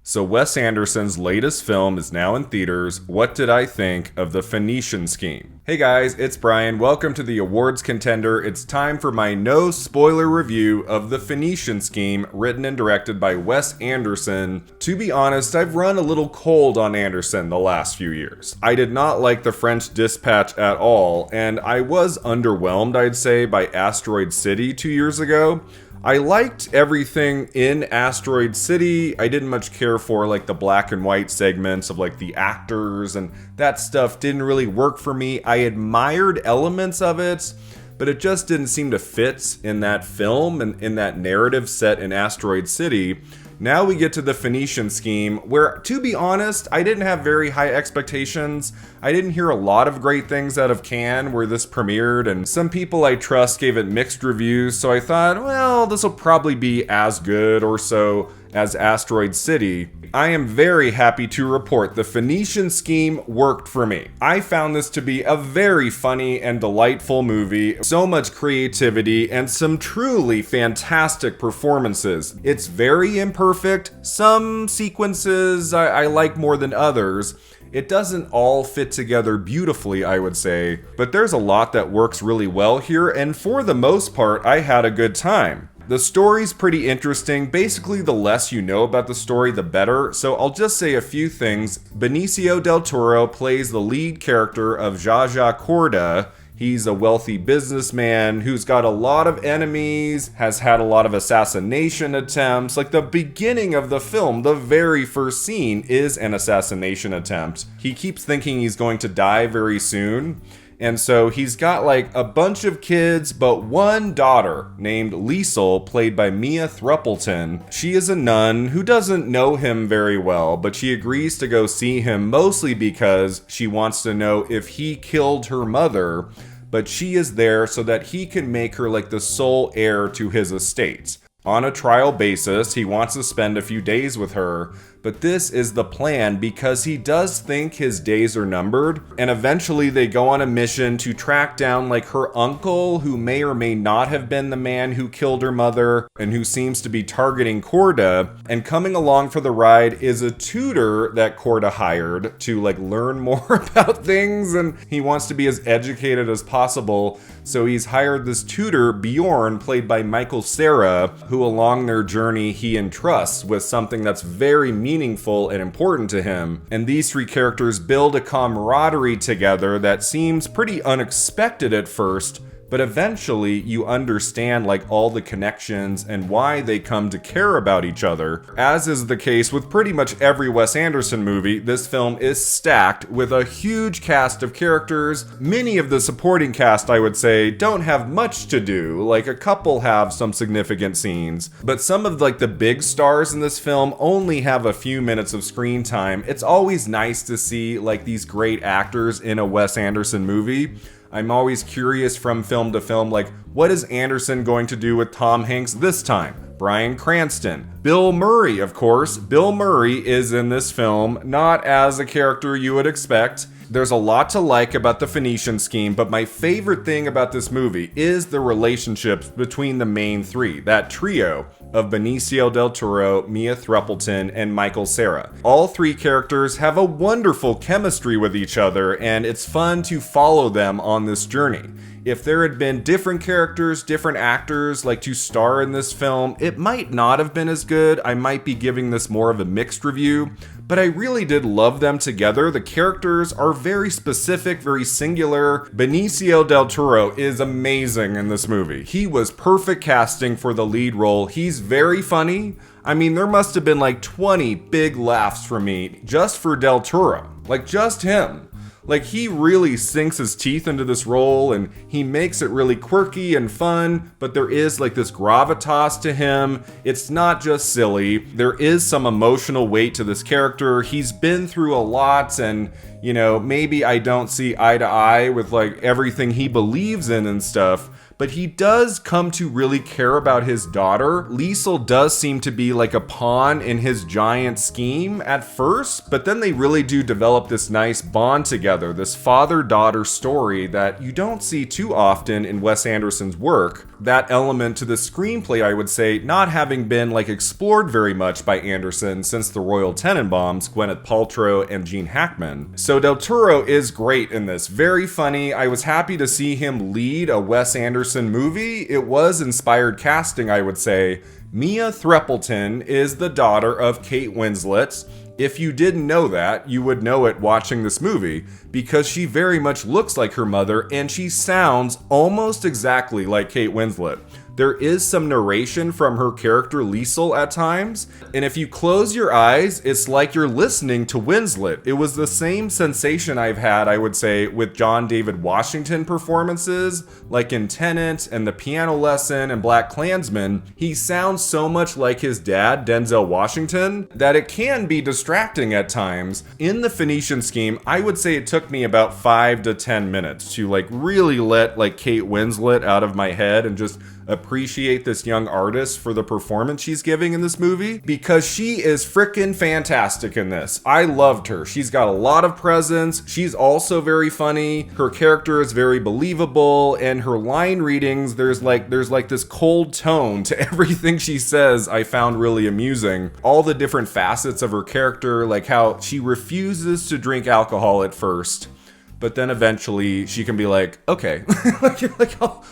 So Wes Anderson's latest film is now in theaters. What did I think of the Phoenician Scheme? Hey guys, it's Brian. Welcome to the awards contender. It's time for my no spoiler review of the Phoenician Scheme, written and directed by Wes Anderson. To be honest, I've run a little cold on Anderson the last few years. I did not like The French Dispatch at all, and I was underwhelmed, I'd say, by Asteroid City 2 years ago. I liked everything in Asteroid City. I didn't much care for like the black and white segments of like the actors, and that stuff didn't really work for me. I admired elements of it, but it just didn't seem to fit in that film and in that narrative set in Asteroid City. Now we get to the Phoenician Scheme, where, to be honest, I didn't have very high expectations. I didn't hear a lot of great things out of Cannes where this premiered, and some people I trust gave it mixed reviews, so I thought, well, this will probably be as good or so as Asteroid City. I am very happy to report the Phoenician Scheme worked for me. I found this to be a very funny and delightful movie, so much creativity and some truly fantastic performances. It's very imperfect. Some sequences I like more than others. It doesn't all fit together beautifully, I would say, but there's a lot that works really well here, and for the most part, I had a good time. The story's pretty interesting. Basically, the less you know about the story, the better. So I'll just say a few things. Benicio del Toro plays the lead character of Zsa Zsa Corda. He's a wealthy businessman who's got a lot of enemies, has had a lot of assassination attempts. Like the beginning of the film, the very first scene is an assassination attempt. He keeps thinking he's going to die very soon. And so he's got like a bunch of kids, but one daughter named Liesl, played by Mia Threapleton. She is a nun who doesn't know him very well, but she agrees to go see him mostly because she wants to know if he killed her mother, but she is there so that he can make her like the sole heir to his estate. On a trial basis, he wants to spend a few days with her, but this is the plan because he does think his days are numbered, and eventually they go on a mission to track down like her uncle, who may or may not have been the man who killed her mother and who seems to be targeting Corda. And coming along for the ride is a tutor that Corda hired to like learn more about things, and he wants to be as educated as possible. So he's hired this tutor, Bjorn, played by Cera, who along their journey he entrusts with something that's very meaningful and important to him. And these three characters build a camaraderie together that seems pretty unexpected at first, but eventually you understand like all the connections and why they come to care about each other. As is the case with pretty much every Wes Anderson movie, this film is stacked with a huge cast of characters. Many of the supporting cast, I would say, don't have much to do. Like a couple have some significant scenes, but some of like the big stars in this film only have a few minutes of screen time. It's always nice to see like these great actors in a Wes Anderson movie. I'm always curious from film to film, like, what is Anderson going to do with Tom Hanks this time? Bryan Cranston. Bill Murray, of course. Bill Murray is in this film, not as a character you would expect. There's a lot to like about the Phoenician Scheme, but my favorite thing about this movie is the relationships between the main three, that trio of Benicio del Toro, Mia Threapleton, and Cera. All three characters have a wonderful chemistry with each other, and it's fun to follow them on this journey. If there had been different characters, different actors like to star in this film, it might not have been as good. I might be giving this more of a mixed review, but I really did love them together. The characters are very specific, very singular. Benicio del Toro is amazing in this movie. He was perfect casting for the lead role. He's very funny. I mean, there must have been like 20 big laughs from me just for del Toro. Like just him. Like, he really sinks his teeth into this role, and he makes it really quirky and fun, but there is like this gravitas to him. It's not just silly. There is some emotional weight to this character. He's been through a lot, and, you know, maybe I don't see eye to eye with like everything he believes in and stuff, but he does come to really care about his daughter. Liesl does seem to be like a pawn in his giant scheme at first, but then they really do develop this nice bond together, this father-daughter story that you don't see too often in Wes Anderson's work. that element to the screenplay, I would say, not having been like explored very much by Anderson since the Royal Tenenbaums, Gwyneth Paltrow and Gene Hackman. So Del Toro is great in this, very funny. I was happy to see him lead a Wes Anderson movie. It was inspired casting, I would say. Mia Threapleton is the daughter of Kate Winslet. If you didn't know that, you would know it watching this movie, because she very much looks like her mother and she sounds almost exactly like Kate Winslet. There is some narration from her character Liesel at times, and if you close your eyes, it's like you're listening to Winslet. It was the same sensation I've had, I would say, with John David Washington performances, like in Tenet and The Piano Lesson and Black Klansman. He sounds so much like his dad, Denzel Washington, that it can be distracting at times. In the Phoenician Scheme, I would say it took me about 5 to 10 minutes to like really let like Kate Winslet out of my head and just appreciate this young artist for the performance she's giving in this movie, because she is freaking fantastic in this. I loved her. She's got a lot of presence. She's also very funny. Her character is very believable, and her line readings, there's like this cold tone to everything she says. I found really amusing. All the different facets of her character, like how she refuses to drink alcohol at first, but then eventually she can be like, okay,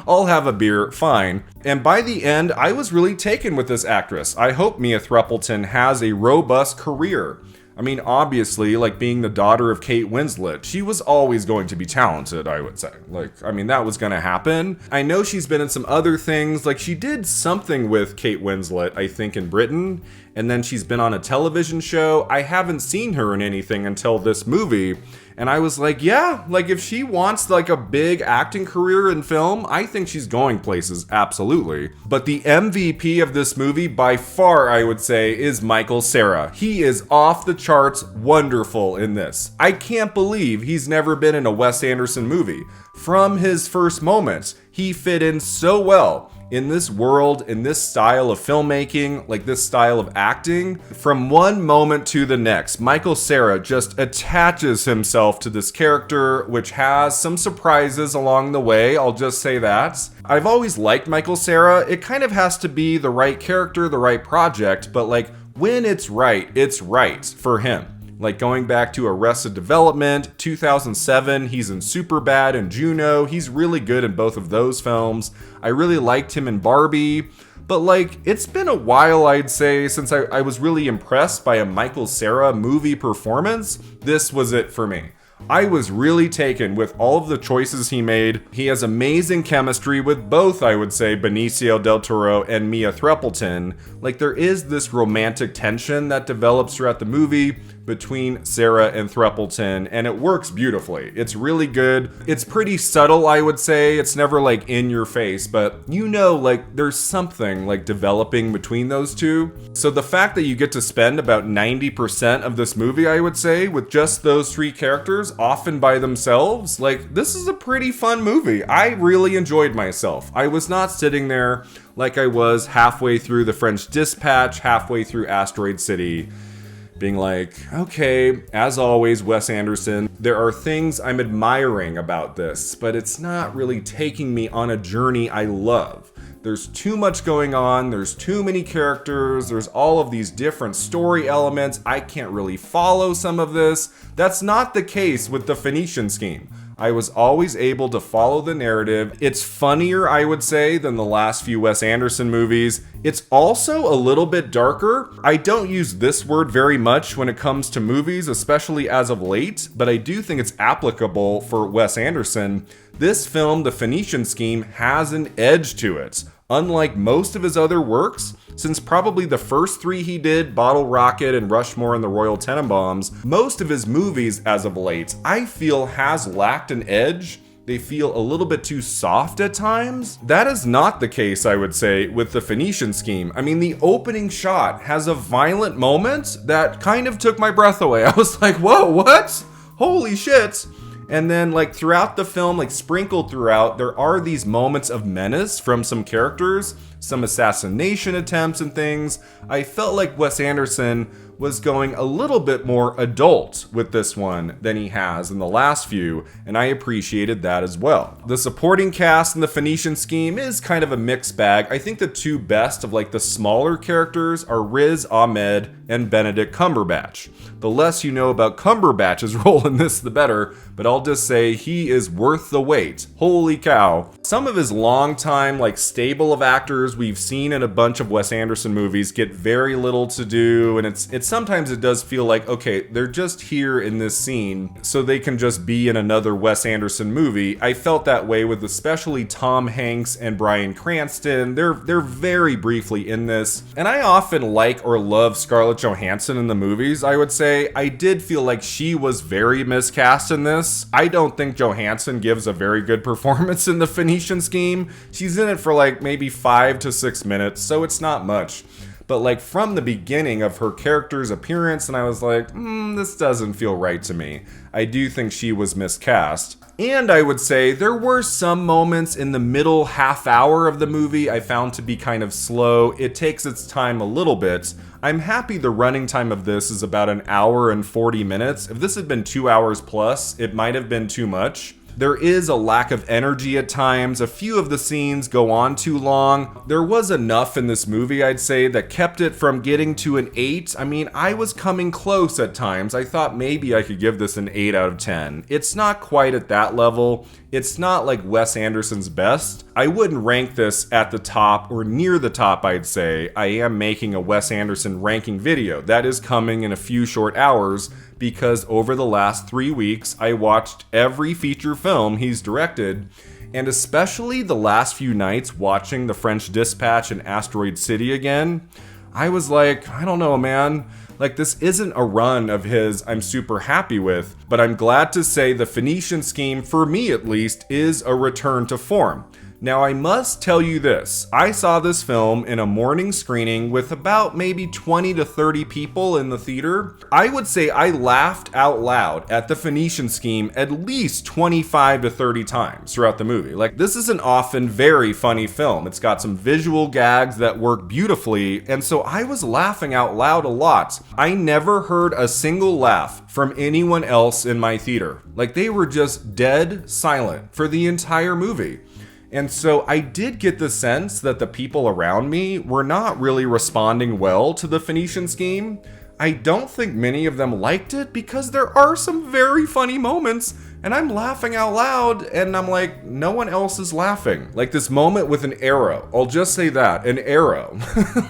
I'll have a beer, fine. And by the end, I was really taken with this actress. I hope Mia Threapleton has a robust career. I mean, obviously, like being the daughter of Kate Winslet, she was always going to be talented, I would say. That was going to happen. I know she's been in some other things. Like, she did something with Kate Winslet, I think, in Britain. And then she's been on a television show. I haven't seen her in anything until this movie. And I was like, yeah, like if she wants like a big acting career in film, I think she's going places, absolutely. But the MVP of this movie by far, I would say, is Michael Cera. He is off the charts wonderful in this. I can't believe he's never been in a Wes Anderson movie. From his first moments, he fit in so well in this world, in this style of filmmaking, like this style of acting. From one moment to the next, Michael Cera just attaches himself to this character, which has some surprises along the way, I'll just say that. I've always liked Michael Cera. It kind of has to be the right character, the right project, but like when it's right for him. Like going back to Arrested Development, 2007, he's in Superbad and Juno. He's really good in both of those films. I really liked him in Barbie. But like, it's been a while, I'd say, since I was really impressed by a Michael Cera movie performance. This was it for me. I was really taken with all of the choices he made. He has amazing chemistry with both, I would say, Benicio del Toro and Mia Threapleton. Like, there is this romantic tension that develops throughout the movie between Cera and Threapleton, and it works beautifully. It's really good. It's pretty subtle, I would say. It's never like in your face, but you know, like there's something like developing between those two. So the fact that you get to spend about 90% of this movie, I would say, with just those three characters, often by themselves, like this is a pretty fun movie. I really enjoyed myself. I was not sitting there like I was halfway through The French Dispatch, halfway through Asteroid City, being like, okay, as always, Wes Anderson, there are things I'm admiring about this, but it's not really taking me on a journey I love. There's too much going on, there's too many characters, there's all of these different story elements, I can't really follow some of this. That's not the case with the Phoenician Scheme. I was always able to follow the narrative. It's funnier, I would say, than the last few Wes Anderson movies. It's also a little bit darker. I don't use this word very much when it comes to movies, especially as of late, but I do think it's applicable for Wes Anderson. This film, The Phoenician Scheme, has an edge to it. Unlike most of his other works, since probably the first three he did, Bottle Rocket and Rushmore and the Royal Tenenbaums, most of his movies as of late, I feel has lacked an edge. They feel a little bit too soft at times. That is not the case, I would say, with the Phoenician Scheme. I mean, the opening shot has a violent moment that kind of took my breath away. I was like, whoa, what? Holy shit. And then like throughout the film, like sprinkled throughout, there are these moments of menace from some characters, some assassination attempts and things. I felt like Wes Anderson was going a little bit more adult with this one than he has in the last few, and I appreciated that as well. The supporting cast in the Phoenician Scheme is kind of a mixed bag. I think the two best of like the smaller characters are Riz Ahmed and Benedict Cumberbatch. The less you know about Cumberbatch's role in this, the better, but I'll just say he is worth the wait. Holy cow. Some of his longtime, like, stable of actors we've seen in a bunch of Wes Anderson movies get very little to do, and it's sometimes it does feel like, okay, they're just here in this scene, so they can just be in another Wes Anderson movie. I felt that way with especially Tom Hanks and Bryan Cranston. They're very briefly in this, and I often like or love Scarlett Johansson in the movies, I would say. I did feel like she was very miscast in this. I don't think Johansson gives a very good performance in the Phoenician Scheme. She's in it for like maybe 5 to 6 minutes, so it's not much. But like from the beginning of her character's appearance, and I was like, this doesn't feel right to me. I do think she was miscast. And I would say there were some moments in the middle half hour of the movie I found to be kind of slow. It takes its time a little bit. I'm happy the running time of this is about 1 hour and 40 minutes. If this had been 2 hours plus, it might have been too much. There is a lack of energy at times. A few of the scenes go on too long. There was enough in this movie, I'd say, that kept it from getting to an 8. I mean, I was coming close at times. I thought maybe I could give this an 8 out of 10. It's not quite at that level. It's not like Wes Anderson's best. I wouldn't rank this at the top or near the top, I'd say. I am making a Wes Anderson ranking video. That is coming in a few short hours, because over the last 3 weeks, I watched every feature film he's directed, and especially the last few nights watching The French Dispatch and Asteroid City again, I was like, I don't know, man. Like, this isn't a run of his I'm super happy with, but I'm glad to say the Phoenician Scheme, for me at least, is a return to form. Now, I must tell you this. I saw this film in a morning screening with about maybe 20 to 30 people in the theater. I would say I laughed out loud at the Phoenician Scheme at least 25 to 30 times throughout the movie. Like, this is an often very funny film. It's got some visual gags that work beautifully, and so I was laughing out loud a lot. I never heard a single laugh from anyone else in my theater. Like, they were just dead silent for the entire movie. And so I did get the sense that the people around me were not really responding well to the Phoenician Scheme. I don't think many of them liked it because there are some very funny moments, and I'm laughing out loud, and I'm like, no one else is laughing. Like this moment with an arrow. I'll just say that, an arrow.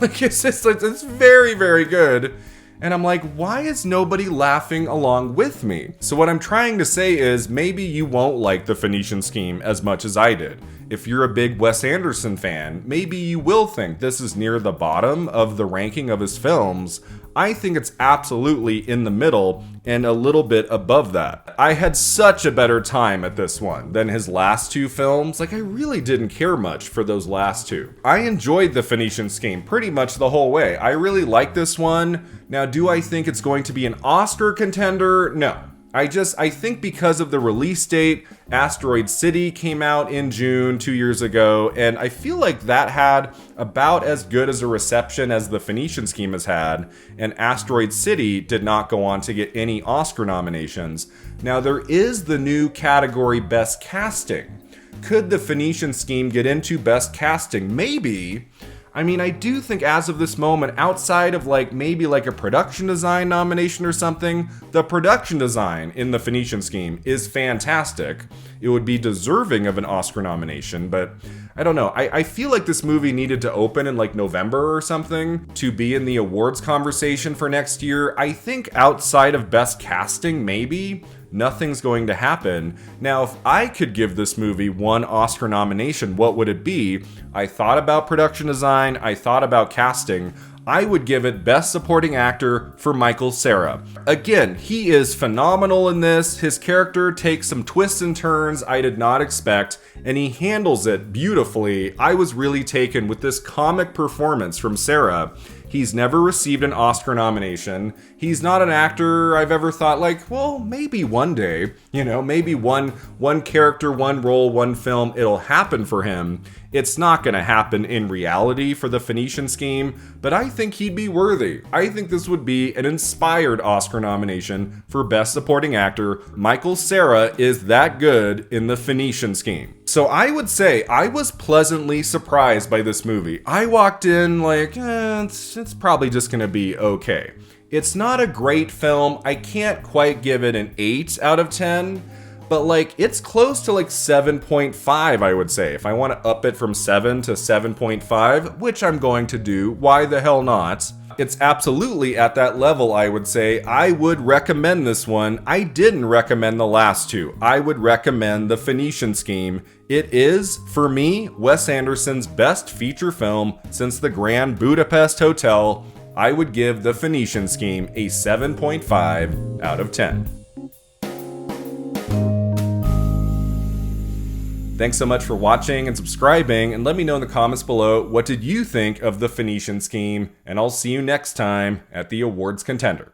Like it's very, very good. And I'm like, why is nobody laughing along with me? So what I'm trying to say is maybe you won't like the Phoenician Scheme as much as I did. If you're a big Wes Anderson fan, maybe you will think this is near the bottom of the ranking of his films. I think it's absolutely in the middle and a little bit above that. I had such a better time at this one than his last two films. Like, I really didn't care much for those last two. I enjoyed the Phoenician Scheme pretty much the whole way. I really like this one. Now, do I think it's going to be an Oscar contender? No. I think because of the release date, Asteroid City came out in June 2 years ago, and I feel like that had about as good as a reception as the Phoenician Scheme has had, and Asteroid City did not go on to get any Oscar nominations. Now, there is the new category Best Casting. Could the Phoenician Scheme get into Best Casting? Maybe. I mean, I do think as of this moment, outside of like maybe like a production design nomination or something, the production design in the Phoenician Scheme is fantastic. It would be deserving of an Oscar nomination, but I don't know. I feel like this movie needed to open in like November or something to be in the awards conversation for next year. I think outside of Best Casting, maybe nothing's going to happen. Now, if I could give this movie one Oscar nomination, what would it be? I thought about production design, I thought about casting. I would give it Best Supporting Actor for Michael Cera. Again, he is phenomenal in this. His character takes some twists and turns I did not expect, and he handles it beautifully. I was really taken with this comic performance from Cera. He's never received an Oscar nomination. He's not an actor I've ever thought like, well, maybe one day, maybe one character, one role, one film, it'll happen for him. It's not going to happen in reality for the Phoenician Scheme, but I think he'd be worthy. I think this would be an inspired Oscar nomination for Best Supporting Actor. Michael Cera is that good in the Phoenician Scheme. So I would say I was pleasantly surprised by this movie. I walked in like, it's probably just going to be okay. It's not a great film. I can't quite give it an 8 out of 10. But like, it's close to like 7.5, I would say. If I want to up it from 7 to 7.5, which I'm going to do, why the hell not? It's absolutely at that level, I would say. I would recommend this one. I didn't recommend the last two. I would recommend the Phoenician Scheme. It is, for me, Wes Anderson's best feature film since the Grand Budapest Hotel. I would give the Phoenician Scheme a 7.5 out of 10. Thanks so much for watching and subscribing, and let me know in the comments below what did you think of the Phoenician Scheme, and I'll see you next time at the Awards Contender.